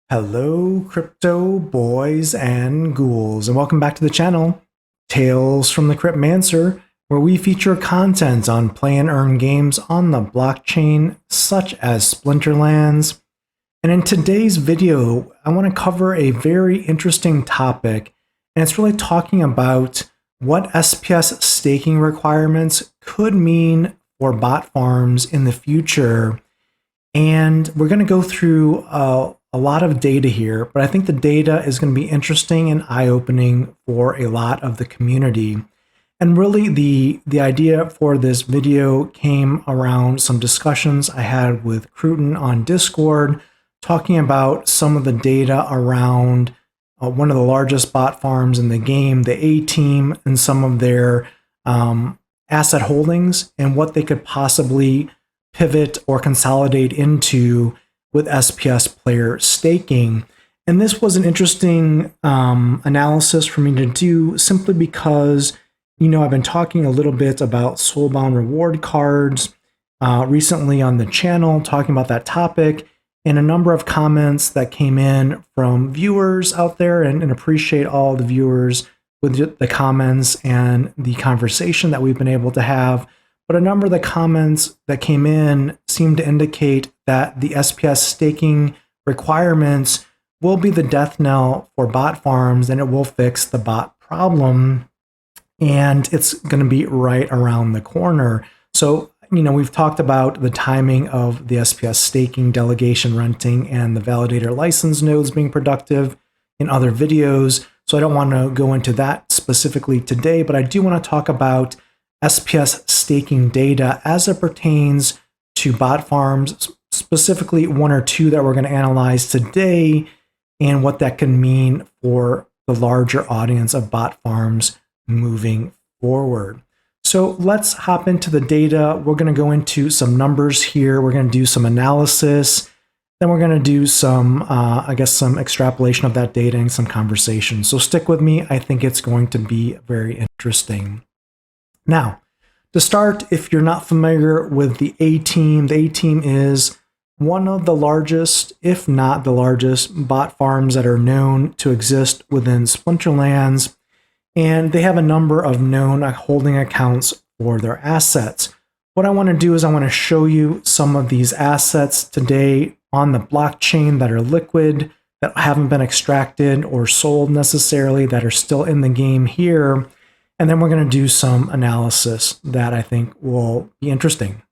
Hello, crypto boys and ghouls, and welcome back to the channel, Tales from the Cryptmancer, where we feature content on play and earn games on the blockchain, such as Splinterlands. And in today's video, I want to cover a very interesting topic, and it's really talking about what SPS staking requirements could mean for bot farms in the future. And we're going to go through a lot of data here, but I think the data is going to be interesting and eye-opening for a lot of the community. And really the idea for this video came around some discussions I had with Cruton on Discord, talking about some of the data around one of the largest bot farms in the game, the A-Team, and some of their asset holdings and what they could possibly pivot or consolidate into with SPS player staking. And this was an interesting analysis for me to do, simply because, I've been talking a little bit about soulbound reward cards recently on the channel, talking about that topic, and a number of comments that came in from viewers out there, and appreciate all the viewers with the comments and the conversation that we've been able to have. But a number of the comments that came in seem to indicate that the SPS staking requirements will be the death knell for bot farms, and it will fix the bot problem. And it's going to be right around the corner. So, we've talked about the timing of the SPS staking, delegation renting, and the validator license nodes being productive in other videos. So I don't want to go into that specifically today, but I do want to talk about SPS staking data as it pertains to bot farms, specifically one or two that we're going to analyze today, and what that can mean for the larger audience of bot farms moving forward. So let's hop into the data. We're going to go into some numbers here. We're going to do some analysis. Then we're going to do some, some extrapolation of that data and some conversation. So stick with me. I think it's going to be very interesting. Now, to start, if you're not familiar with the A-Team, the A-Team is one of the largest, if not the largest, bot farms that are known to exist within Splinterlands, and they have a number of known holding accounts for their assets. What I want to do is I want to show you some of these assets today on the blockchain that are liquid, that haven't been extracted or sold necessarily, that are still in the game here. And then we're going to do some analysis that I think will be interesting.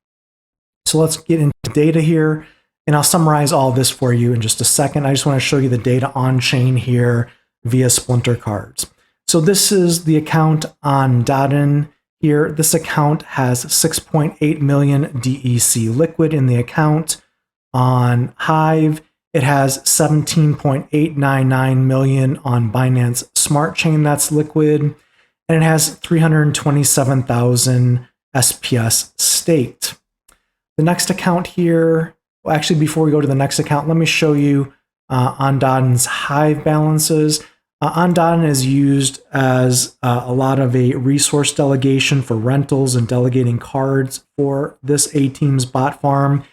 So let's get into data here, and I'll summarize all this for you in just a second. I just want to show you the data on chain here via Splinter cards. So this is the account on Dodden here. This account has 6.8 million DEC liquid in the account. On Hive, it has 17.899 million on Binance Smart Chain that's liquid. And it has 327,000 SPS staked. The next account here, well, actually, before we go to the next account, let me show you on Dodden's Hive balances. On Dodden is used as a lot of a resource delegation for rentals and delegating cards for this A-Team's bot farm.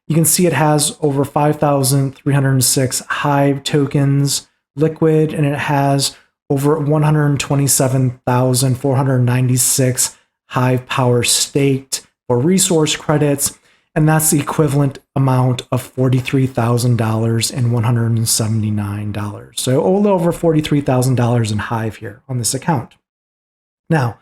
You can see it has over 5,306 Hive tokens liquid, and it has over 127,496 Hive power staked for resource credits, and that's the equivalent amount of $43,000 and $179. So a little over $43,000 in Hive here on this account. Now,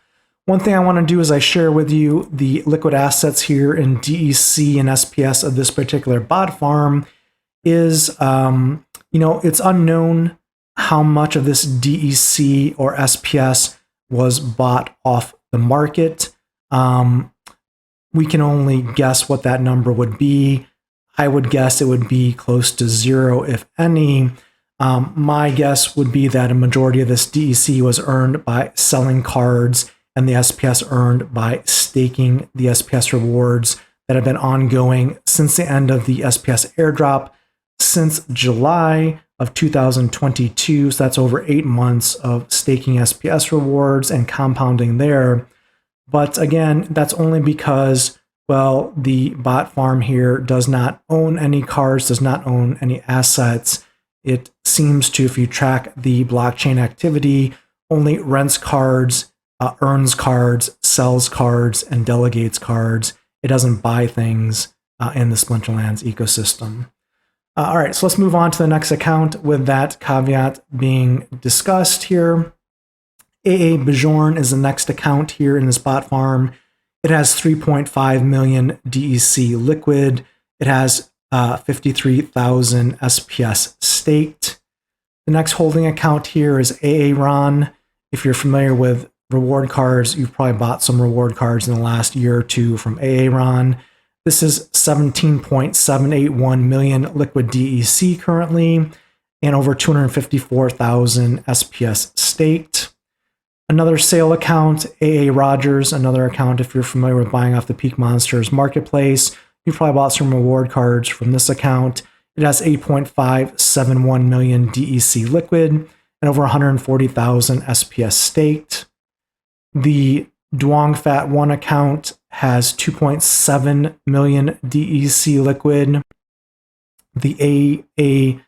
one thing I want to do is I share with you the liquid assets here in DEC and SPS of this particular bot farm. Is, it's unknown how much of this DEC or SPS was bought off the market. We can only guess what that number would be. I would guess it would be close to zero, if any. My guess would be that a majority of this DEC was earned by selling cards, and the SPS earned by staking the SPS rewards that have been ongoing since the end of the SPS airdrop since July of 2022. So that's over 8 months of staking SPS rewards and compounding there. But again, that's only because, well, the bot farm here does not own any cards, does not own any assets. it seems to, if you track the blockchain activity, only rents cards, earns cards, sells cards, and delegates cards. It doesn't buy things in the Splinterlands ecosystem. All right, so let's move on to the next account with that caveat being discussed here. AA Bjorn is the next account here in this bot farm. It has 3.5 million DEC liquid. It has 53,000 SPS staked. The next holding account here is AA Ron. If you're familiar with reward cards, you've probably bought some reward cards in the last year or two from AA Ron. This is 17.781 million liquid DEC currently, and over 254,000 SPS staked. Another sale account, AA Rogers, another account if you're familiar with buying off the Peak Monsters marketplace. You probably bought some reward cards from this account. It has 8.571 million DEC liquid and over 140,000 SPS staked. The Duong Fat 1 account has 2.7 million DEC liquid. The AA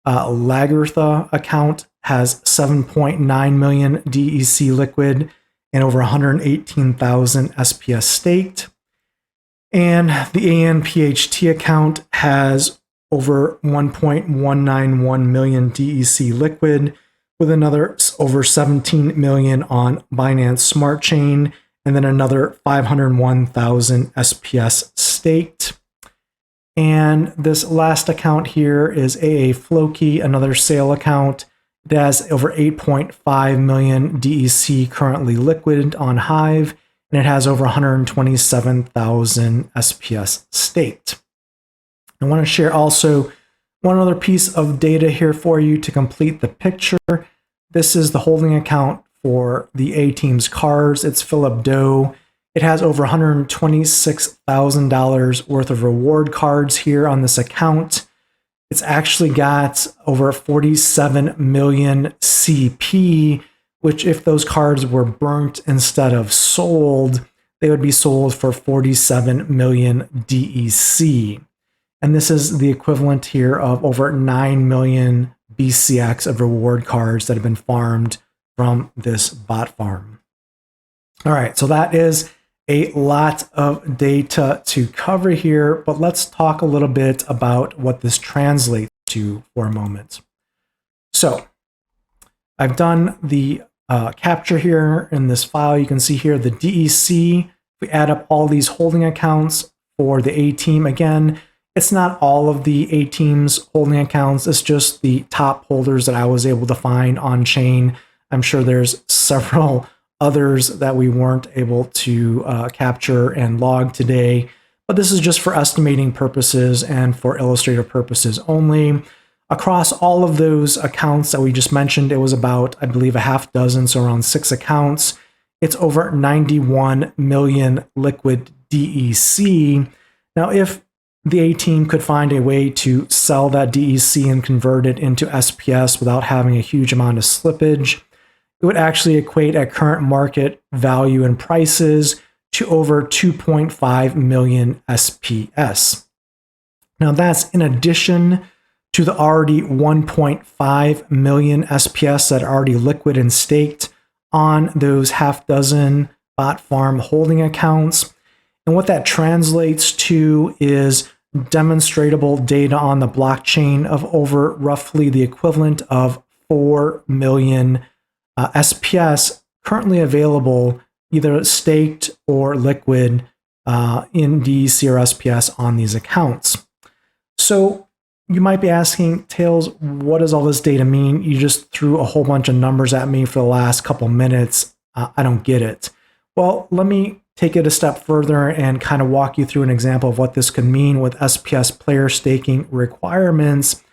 Lagertha account has 7.9 million DEC liquid and over 118,000 SPS staked. And the ANPHT account has over 1.191 million DEC liquid, with another over 17 million on Binance Smart Chain, and then another 501,000 SPS staked. And this last account here is AA Floki, another sale account. It has over 8.5 million DEC currently liquid on Hive, and it has over 127,000 SPS staked. I want to share also one other piece of data here for you to complete the picture. This is the holding account for the A team's cards. It's Philip Doe. It has over $126,000 worth of reward cards here on this account. It's actually got over 47 million CP, which if those cards were burnt instead of sold, they would be sold for 47 million DEC. And this is the equivalent here of over 9 million BCX of reward cards that have been farmed from this bot farm. All right, so that is a lot of data to cover here, but let's talk a little bit about what this translates to for a moment. So I've done the capture here in this file. You can see here the DEC. If we add up all these holding accounts for the A team, again, it's not all of the A team's holding accounts. It's just the top holders that I was able to find on chain. I'm sure there's several others that we weren't able to capture and log today, but this is just for estimating purposes and for illustrative purposes only. Across all of those accounts that we just mentioned, it was about, I believe, a half dozen, so around 6 accounts. It's over 91 million liquid DEC. Now, if the A team could find a way to sell that DEC and convert it into SPS without having a huge amount of slippage, it would actually equate at current market value and prices to over 2.5 million SPS. Now, that's in addition to the already 1.5 million SPS that are already liquid and staked on those half dozen bot farm holding accounts. And what that translates to is demonstratable data on the blockchain of over roughly the equivalent of 4 million SPS currently available, either staked or liquid in DEC or SPS on these accounts. So you might be asking, Tails, what does all this data mean? You just threw a whole bunch of numbers at me for the last couple minutes. I don't get it. Well, let me take it a step further and kind of walk you through an example of what this could mean with SPS player staking requirements.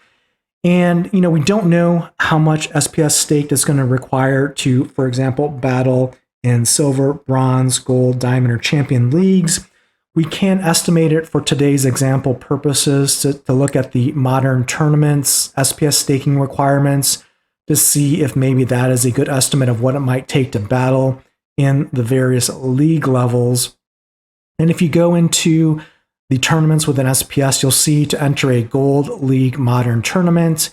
And, we don't know how much SPS staked is going to require to, for example, battle in silver, bronze, gold, diamond, or champion leagues. We can estimate it for today's example purposes to look at the modern tournaments, SPS staking requirements, to see if maybe that is a good estimate of what it might take to battle in the various league levels. And if you go into the tournaments within SPS, you'll see to enter a Gold League Modern Tournament,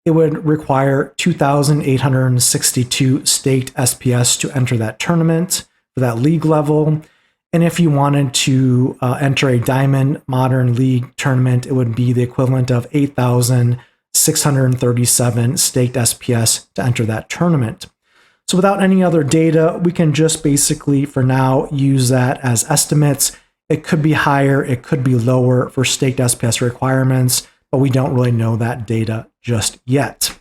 it would require 2,862 staked SPS to enter that tournament for that league level. And if you wanted to enter a Diamond Modern League tournament, it would be the equivalent of 8,637 staked SPS to enter that tournament. So without any other data, we can just basically, for now, use that as estimates. It could be higher, it could be lower for staked SPS requirements, but we don't really know that data just yet.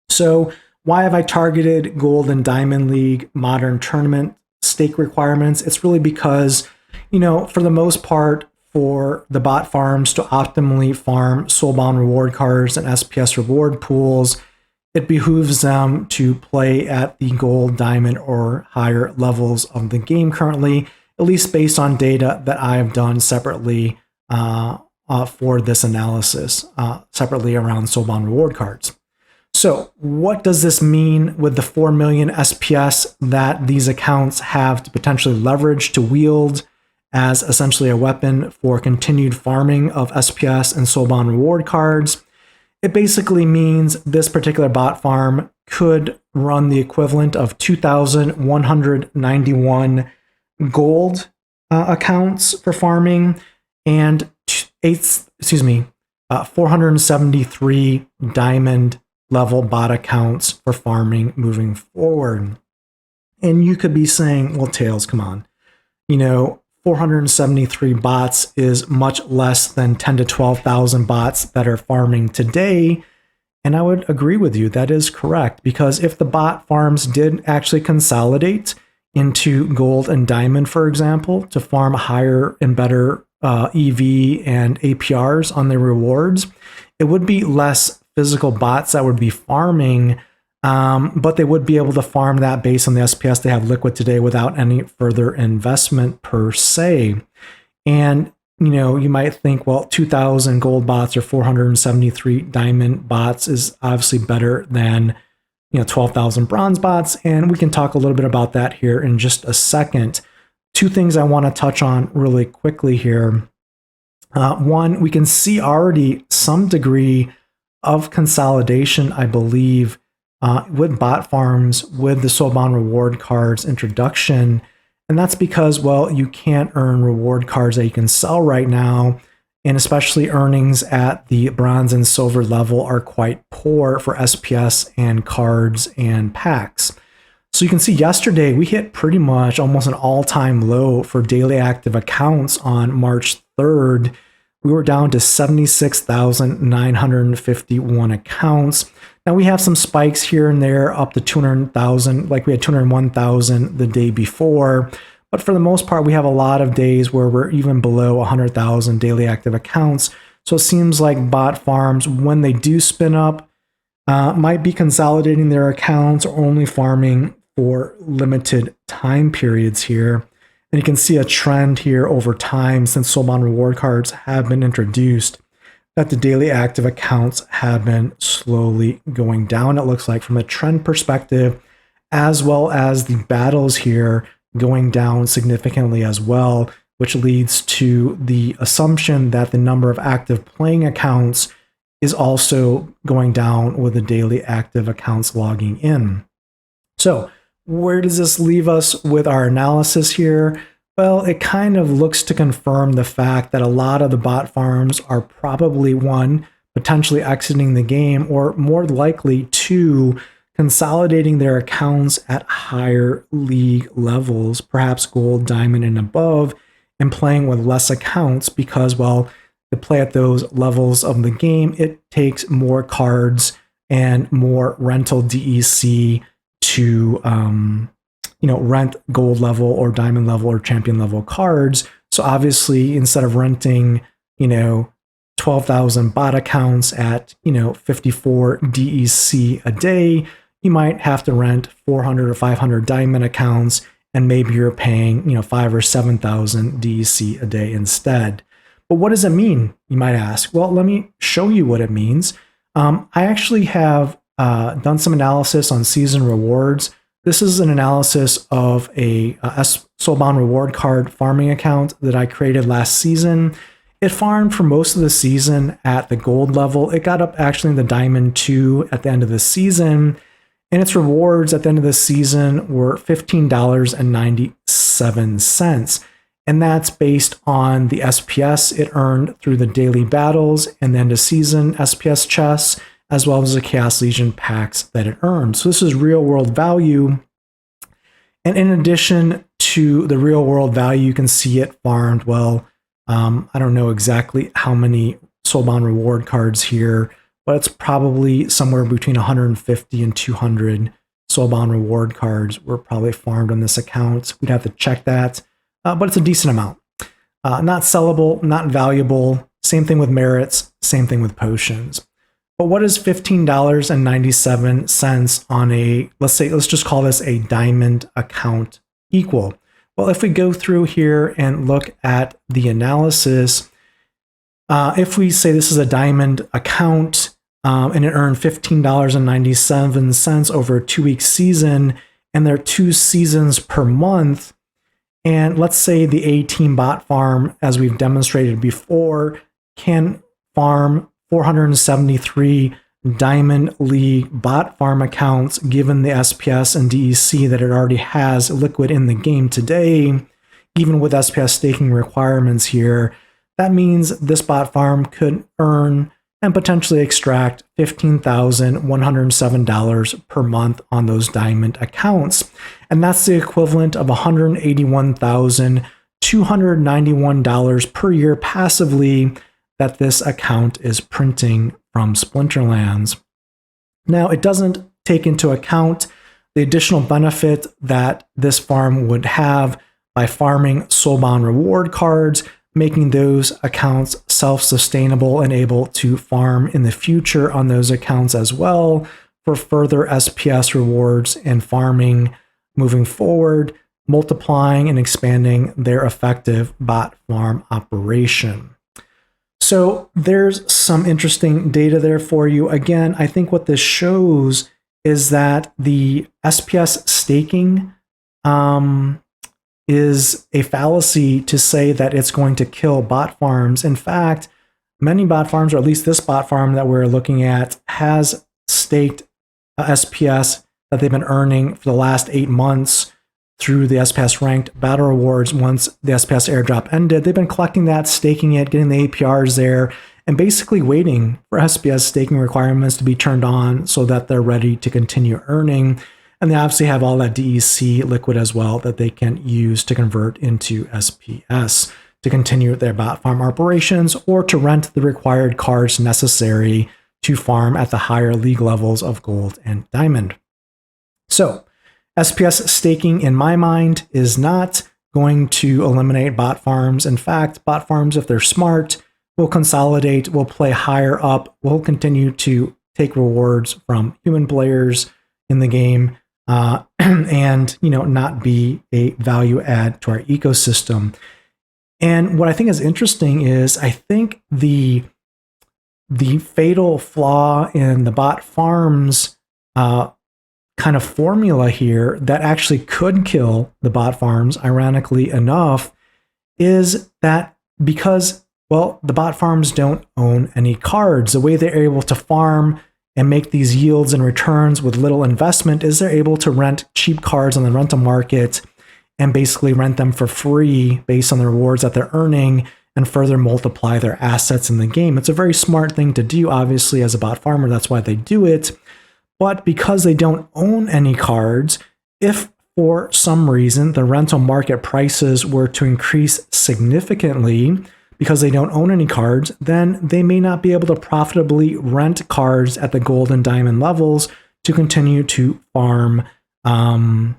So why have I targeted Gold and Diamond League Modern Tournament stake requirements? It's really because, for the most part, for the bot farms to optimally farm soulbound reward cards and SPS reward pools, it behooves them to play at the gold, diamond, or higher levels of the game currently, at least based on data that I've done separately for this analysis, separately around soulbound reward cards. So what does this mean with the 4 million SPS that these accounts have to potentially leverage to wield as essentially a weapon for continued farming of SPS and soulbound reward cards? It basically means this particular bot farm could run the equivalent of 2,191 gold accounts for farming and 473 diamond level bot accounts for farming moving forward. And you could be saying, well, Tails, come on. 473 bots is much less than 10 to 12,000 bots that are farming today. And I would agree with you, that is correct, because if the bot farms did actually consolidate into gold and diamond, for example, to farm higher and better EV and APRs on their rewards, it would be less physical bots that would be farming, but they would be able to farm that based on the SPS they have liquid today without any further investment per se. And, you might think, well, 2,000 gold bots or 473 diamond bots is obviously better than 12,000 bronze bots. And we can talk a little bit about that here in just a second. Two things I want to touch on really quickly here. One, we can see already some degree of consolidation, I believe, with bot farms, with the soulbound reward cards introduction. And that's because, well, you can't earn reward cards that you can sell right now. And especially earnings at the bronze and silver level are quite poor for SPS and cards and packs. So you can see yesterday we hit pretty much almost an all-time low for daily active accounts on March 3rd. We were down to 76,951 accounts. Now we have some spikes here and there up to 200,000, like we had 201,000 the day before. But for the most part, we have a lot of days where we're even below 100,000 daily active accounts. So it seems like bot farms, when they do spin up, might be consolidating their accounts or only farming for limited time periods here. And you can see a trend here over time since soulbound reward cards have been introduced, that the daily active accounts have been slowly going down, it looks like, from a trend perspective, as well as the battles here going down significantly as well, which leads to the assumption that the number of active playing accounts is also going down with the daily active accounts logging in. So where does this leave us with our analysis here? Well, it kind of looks to confirm the fact that a lot of the bot farms are probably, one, potentially exiting the game, or more likely, two, consolidating their accounts at higher league levels, perhaps gold, diamond, and above, and playing with less accounts because, well, to play at those levels of the game, it takes more cards and more rental DEC to rent gold level or diamond level or champion level cards. So obviously, instead of renting 12,000 bot accounts at 54 DEC a day, you might have to rent 400 or 500 diamond accounts, and maybe you're paying 5,000 or 7,000 DEC a day instead. But what does it mean, you might ask? Well, let me show you what it means. I actually have done some analysis on season rewards. This is an analysis of a soulbound reward card farming account that I created last season. It farmed for most of the season at the gold level. It got up actually in the diamond 2 at the end of the season. And its rewards at the end of the season were $15.97. And that's based on the SPS it earned through the daily battles and the end of season SPS chests, as well as the Chaos Legion packs that it earned. So this is real world value. And in addition to the real world value, you can see it farmed, well, I don't know exactly how many Soulbound reward cards here, but it's probably somewhere between 150 and 200 Soulbound reward cards were probably farmed on this account. We'd have to check that, but it's a decent amount. Not sellable, not valuable. Same thing with merits, same thing with potions. But what is $15.97 on a, let's just call this a diamond account equal? Well, if we go through here and look at the analysis, if we say this is a diamond account and it earned $15.97 over a 2-week season, and there are 2 seasons per month, and let's say the A-Team bot farm, as we've demonstrated before, can farm 473 Diamond League bot farm accounts given the SPS and DEC that it already has liquid in the game today, even with SPS staking requirements here. That means this bot farm could earn and potentially extract $15,107 per month on those diamond accounts. And that's the equivalent of $181,291 per year passively that this account is printing from Splinterlands. Now, it doesn't take into account the additional benefit that this farm would have by farming Soulbound reward cards, making those accounts self-sustainable and able to farm in the future on those accounts as well for further SPS rewards and farming moving forward, multiplying and expanding their effective bot farm operation. So there's some interesting data there for you. Again, I think what this shows is that the SPS staking is a fallacy to say that it's going to kill bot farms. In fact, many bot farms, or at least this bot farm that we're looking at, has staked SPS that they've been earning for the last 8 months through the SPS ranked battle rewards. Once the SPS airdrop ended, they've been collecting that, staking it, getting the APRs there, and basically waiting for SPS staking requirements to be turned on so that they're ready to continue earning. And they obviously have all that DEC liquid as well that they can use to convert into SPS to continue their bot farm operations or to rent the required cards necessary to farm at the higher league levels of gold and diamond. So SPS staking, in my mind, is not going to eliminate bot farms. In fact, bot farms, if they're smart, will consolidate, will play higher up, will continue to take rewards from human players in the game, and not be a value add to our ecosystem. And what I think is interesting is I think the fatal flaw in the bot farms kind of formula here that actually could kill the bot farms, ironically enough, is that because, well, the bot farms don't own any cards. The way they're able to farm and make these yields and returns with little investment is they're able to rent cheap cards on the rental market and basically rent them for free based on the rewards that they're earning and further multiply their assets in the game. It's a very smart thing to do, obviously, as a bot farmer. That's why they do it. But because they don't own any cards, if for some reason the rental market prices were to increase significantly because they don't own any cards, then they may not be able to profitably rent cards at the gold and diamond levels to continue to farm, for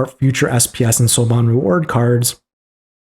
future SPS and Soulbound reward cards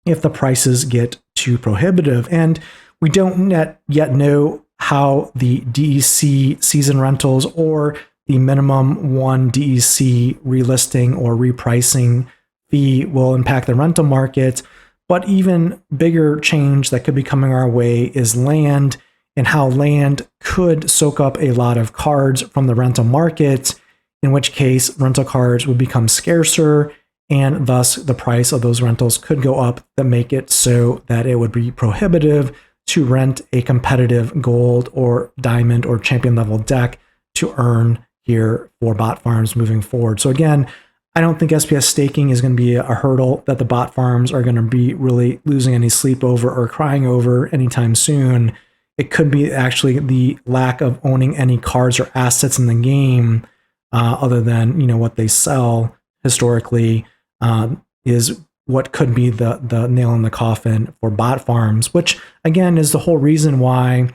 if the prices get too prohibitive. And we don't yet know how the DEC season rentals or the minimum 1 DEC relisting or repricing fee will impact the rental market. But even bigger change that could be coming our way is land, and how land could soak up a lot of cards from the rental market, in which case rental cards would become scarcer and thus the price of those rentals could go up that make it so that it would be prohibitive to rent a competitive gold or diamond or champion level deck to earn here for bot farms moving forward. So again, I don't think SPS staking is going to be a hurdle that the bot farms are going to be really losing any sleep over or crying over anytime soon. It could be actually the lack of owning any cards or assets in the game other than what they sell historically is what could be the nail in the coffin for bot farms, which again is the whole reason why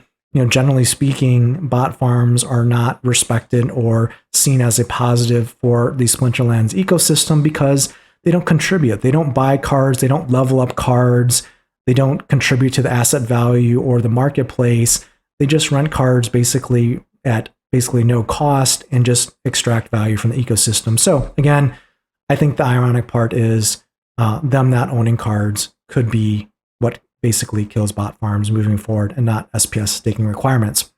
generally speaking bot farms are not respected or seen as a positive for the Splinterlands ecosystem, because they don't contribute. They don't buy cards, they don't level up cards, they don't contribute to the asset value or the marketplace. They just rent cards basically at no cost and just extract value from the ecosystem. So again, I think the ironic part is them not owning cards could be what basically kills bot farms moving forward, and not SPS staking requirements.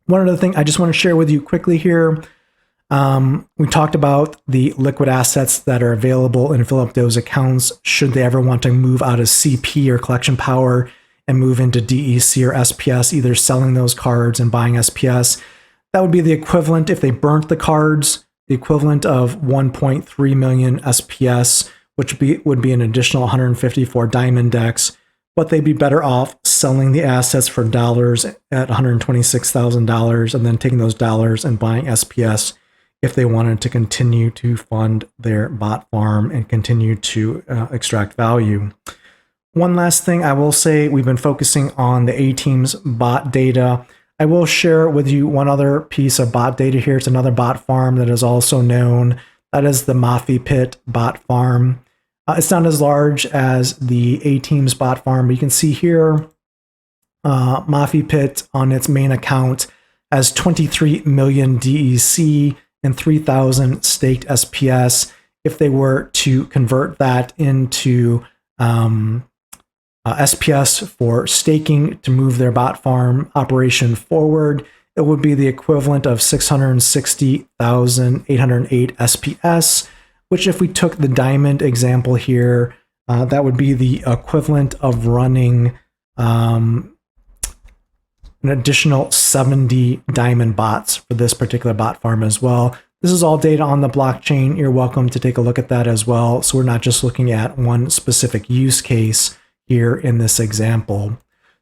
One other thing I just want to share with you quickly here. We talked about the liquid assets that are available and fill up those accounts should they ever want to move out of CP or collection power and move into DEC or SPS, either selling those cards and buying SPS. That would be the equivalent, if they burnt the cards, the equivalent of 1.3 million SPS, which would be an additional 154 diamond decks, but they'd be better off selling the assets for dollars at $126,000 and then taking those dollars and buying SPS if they wanted to continue to fund their bot farm and continue to extract value. One last thing I will say, we've been focusing on the A-Team's bot data. I will share with you one other piece of bot data here. It's another bot farm that is also known. That is the Mafi Pit bot farm. It's not as large as the A-Team's bot farm, but you can see here, Mafi Pit on its main account has 23 million DEC and 3,000 staked SPS. If they were to convert that into SPS for staking to move their bot farm operation forward, it would be the equivalent of 660,808 SPS, which if we took the diamond example here, that would be the equivalent of running an additional 70 diamond bots for this particular bot farm as well. This is all data on the blockchain. You're welcome to take a look at that as well. So we're not just looking at one specific use case here in this example.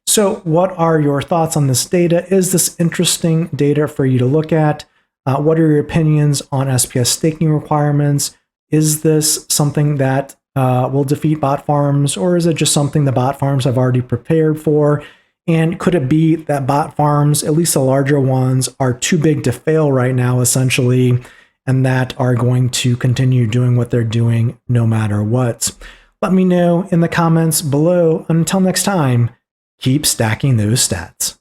So what are your thoughts on this data? Is this interesting data for you to look at? What are your opinions on SPS staking requirements? Is this something that will defeat bot farms, or is it just something the bot farms have already prepared for? And could it be that bot farms, at least the larger ones, are too big to fail right now, essentially, and that are going to continue doing what they're doing no matter what? Let me know in the comments below. Until next time, keep stacking those stats.